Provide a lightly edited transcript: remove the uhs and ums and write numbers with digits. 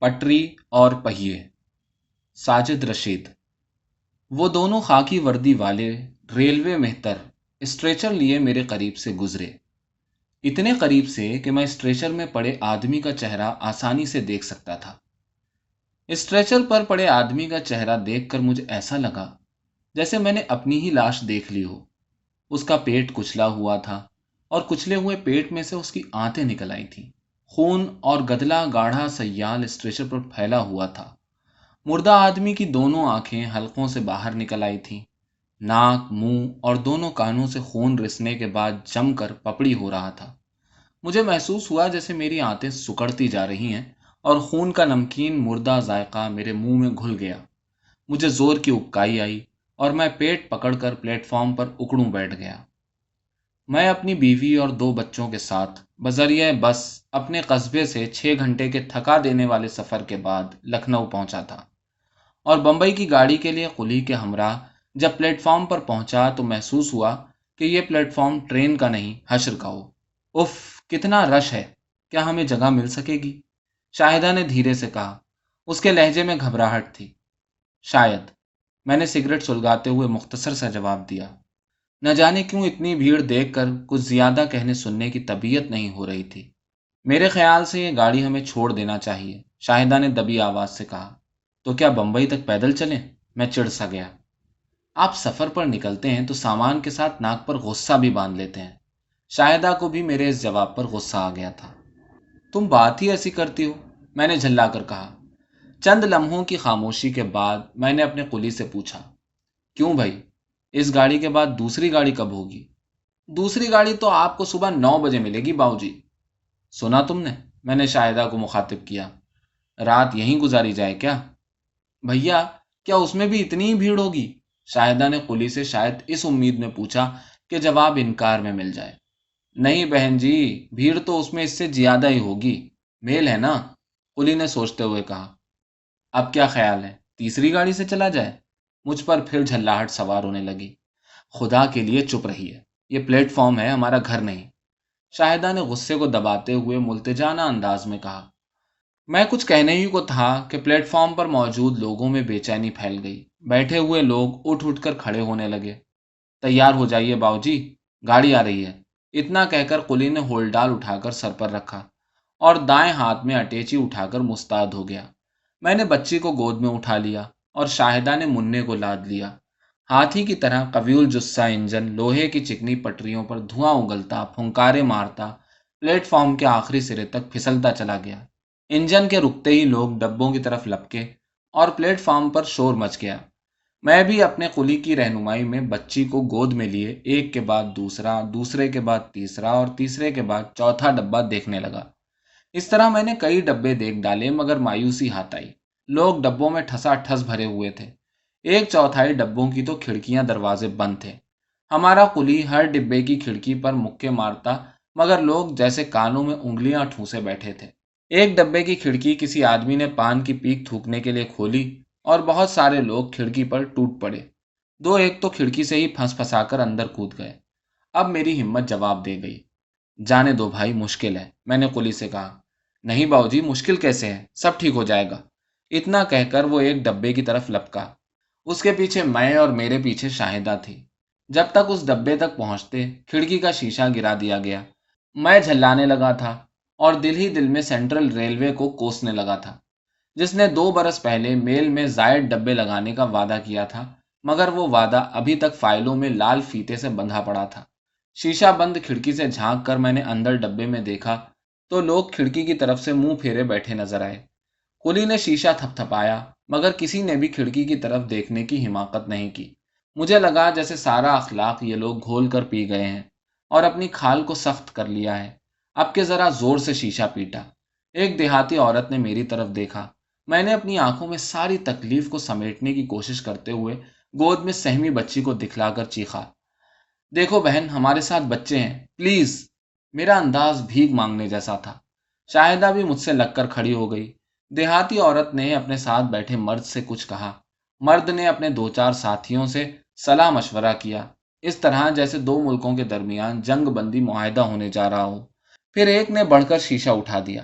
پٹری اور پہیے، ساجد رشید۔ وہ دونوں خاکی وردی والے ریلوے مہتر اسٹریچر لیے میرے قریب سے گزرے، اتنے قریب سے کہ میں اسٹریچر میں پڑے آدمی کا چہرہ آسانی سے دیکھ سکتا تھا۔ اسٹریچر پر پڑے آدمی کا چہرہ دیکھ کر مجھے ایسا لگا جیسے میں نے اپنی ہی لاش دیکھ لی ہو۔ اس کا پیٹ کچلا ہوا تھا اور کچلے ہوئے پیٹ میں سے اس کی آنتیں نکل آئی تھیں۔ خون اور گدلا گاڑھا سیال اسٹریچر پر پھیلا ہوا تھا۔ مردہ آدمی کی دونوں آنکھیں حلقوں سے باہر نکل آئی تھیں۔ ناک، منہ اور دونوں کانوں سے خون رسنے کے بعد جم کر پپڑی ہو رہا تھا۔ مجھے محسوس ہوا جیسے میری آنتیں سکڑتی جا رہی ہیں اور خون کا نمکین مردہ ذائقہ میرے منہ میں گھل گیا۔ مجھے زور کی اکائی آئی اور میں پیٹ پکڑ کر پلیٹ فارم پر اکڑوں بیٹھ گیا۔ میں اپنی بیوی اور 2 بچوں کے ساتھ بذریعہ بس اپنے قصبے سے 6 گھنٹے کے تھکا دینے والے سفر کے بعد لکھنؤ پہنچا تھا، اور بمبئی کی گاڑی کے لیے قلی کے ہمراہ جب پلیٹ فارم پر پہنچا تو محسوس ہوا کہ یہ پلیٹ فارم ٹرین کا نہیں، حشر کا ہو۔ اف، کتنا رش ہے، کیا ہمیں جگہ مل سکے گی؟ شاہدہ نے دھیرے سے کہا۔ اس کے لہجے میں گھبراہٹ تھی۔ شاید، میں نے سگریٹ سلگاتے ہوئے مختصر سا جواب دیا۔ نہ جانے کیوں اتنی بھیڑ دیکھ کر کچھ زیادہ کہنے سننے کی طبیعت نہیں ہو رہی تھی۔ میرے خیال سے یہ گاڑی ہمیں چھوڑ دینا چاہیے، شاہدہ نے دبی آواز سے کہا۔ تو کیا بمبئی تک پیدل چلیں؟ میں چڑ سا گیا۔ آپ سفر پر نکلتے ہیں تو سامان کے ساتھ ناک پر غصہ بھی باندھ لیتے ہیں۔ شاہدہ کو بھی میرے اس جواب پر غصہ آ گیا تھا۔ تم بات ہی ایسی کرتی ہو، میں نے جھلا کر کہا۔ چند لمحوں کی خاموشی کے بعد میں نے اپنے قلی سے پوچھا، کیوں بھائی، اس گاڑی کے بعد دوسری گاڑی کب ہوگی؟ دوسری گاڑی تو آپ کو صبح 9 بجے ملے گی باؤجی۔ سنا تم نے؟ میں نے شاہدہ کو مخاطب کیا۔ رات یہیں گزاری جائے کیا؟ بھیا، کیا اس میں بھی اتنی ہی بھیڑ ہوگی؟ شاہدہ نے قلی سے شاید اس امید میں پوچھا کہ جواب انکار میں مل جائے۔ نہیں بہن جی، بھیڑ تو اس میں اس سے زیادہ ہی ہوگی، میل ہے نا، قلی نے سوچتے ہوئے کہا۔ اب کیا خیال ہے، تیسری گاڑی سے چلا جائے؟ مجھ پر پھر جھلاہٹ سوار ہونے لگی۔ خدا کے لیے چپ رہیے، یہ پلیٹ فارم ہے، ہمارا گھر نہیں، شاہدہ نے غصے کو دباتے ہوئے ملتجانہ انداز میں کہا۔ میں کچھ کہنے ہی کو تھا کہ پلیٹ فارم پر موجود لوگوں میں بے چینی پھیل گئی۔ بیٹھے ہوئے لوگ اٹھ اٹھ کر کھڑے ہونے لگے۔ تیار ہو جائیے باؤجی، گاڑی آ رہی ہے، اتنا کہہ کر قلی نے ہولڈال اٹھا کر سر پر رکھا اور دائیں ہاتھ میں اٹیچی اٹھا کر مستعد ہو گیا۔ میں نے بچی کو گود میں اٹھا لیا اور شاہدہ نے مننے کو لاد لیا۔ ہاتھی کی طرح قوی الجثہ انجن لوہے کی چکنی پٹریوں پر دھواں اگلتا، پھنکارے مارتا، پلیٹ فارم کے آخری سرے تک پھسلتا چلا گیا۔ انجن کے رکتے ہی لوگ ڈبوں کی طرف لپکے اور پلیٹ فارم پر شور مچ گیا۔ میں بھی اپنے قلی کی رہنمائی میں بچی کو گود میں لیے ایک کے بعد دوسرا، دوسرے کے بعد تیسرا اور تیسرے کے بعد چوتھا ڈبہ دیکھنے لگا۔ اس طرح میں نے کئی ڈبے دیکھ ڈالے، مگر مایوسی ہاتھ آئی۔ لوگ ڈبوں میں ٹھسا ٹھس بھرے ہوئے تھے۔ 1/4 ڈبوں کی تو کھڑکیاں دروازے بند تھے۔ ہمارا قلی ہر ڈبے کی کھڑکی پر مکے مارتا، مگر لوگ جیسے کانوں میں انگلیاں ٹھونسے بیٹھے تھے۔ ایک ڈبے کی کھڑکی کسی آدمی نے پان کی پیک تھوکنے کے لیے کھولی اور بہت سارے لوگ کھڑکی پر ٹوٹ پڑے۔ 2 تو کھڑکی سے ہی پھنس پھنسا کر اندر کود گئے۔ اب میری ہمت جواب دے گئی۔ جانے دو بھائی، مشکل ہے، میں نے قلی سے کہا۔ نہیں باؤجی، مشکل کیسے ہے، سب ٹھیک ہو جائے گا، اتنا کہہ کر وہ ایک ڈبے کی طرف لپکا۔ اس کے پیچھے میں اور میرے پیچھے شاہدہ تھی۔ جب تک اس ڈبے تک پہنچتے کھڑکی کا شیشہ گرا دیا گیا۔ میں جھلانے لگا تھا اور دل ہی دل میں سینٹرل ریلوے کو کوسنے لگا تھا، جس نے 2 برس پہلے میل میں زائد ڈبے لگانے کا وعدہ کیا تھا، مگر وہ وعدہ ابھی تک فائلوں میں لال فیتے سے بندھا پڑا تھا۔ شیشہ بند کھڑکی سے جھانک کر میں نے اندر ڈبے میں دیکھا تو لوگ کھڑکی کی طرف سے منہ پھیرے بیٹھے نظر آئے۔ قلی نے شیشہ تھپ تھپایا، مگر کسی نے بھی کھڑکی کی طرف دیکھنے کی حماقت نہیں کی۔ مجھے لگا جیسے سارا اخلاق یہ لوگ گھول کر پی گئے ہیں اور اپنی کھال کو سخت کر لیا ہے۔ اب کے ذرا زور سے شیشہ پیٹا۔ ایک دیہاتی عورت نے میری طرف دیکھا۔ میں نے اپنی آنکھوں میں ساری تکلیف کو سمیٹنے کی کوشش کرتے ہوئے گود میں سہمی بچی کو دکھلا کر چیخا، دیکھو بہن، ہمارے ساتھ بچے ہیں، پلیز۔ میرا انداز بھیک مانگنے جیسا تھا۔ شاہدہ بھی مجھ سے لگ کر کھڑی ہو گئی۔ دیہاتی عورت نے اپنے ساتھ بیٹھے مرد سے کچھ کہا۔ مرد نے اپنے 2-4 ساتھیوں سے صلاح مشورہ کیا، اس طرح جیسے 2 ملکوں کے درمیان جنگ بندی معاہدہ ہونے جا رہا ہو۔ پھر ایک نے بڑھ کر شیشہ اٹھا دیا۔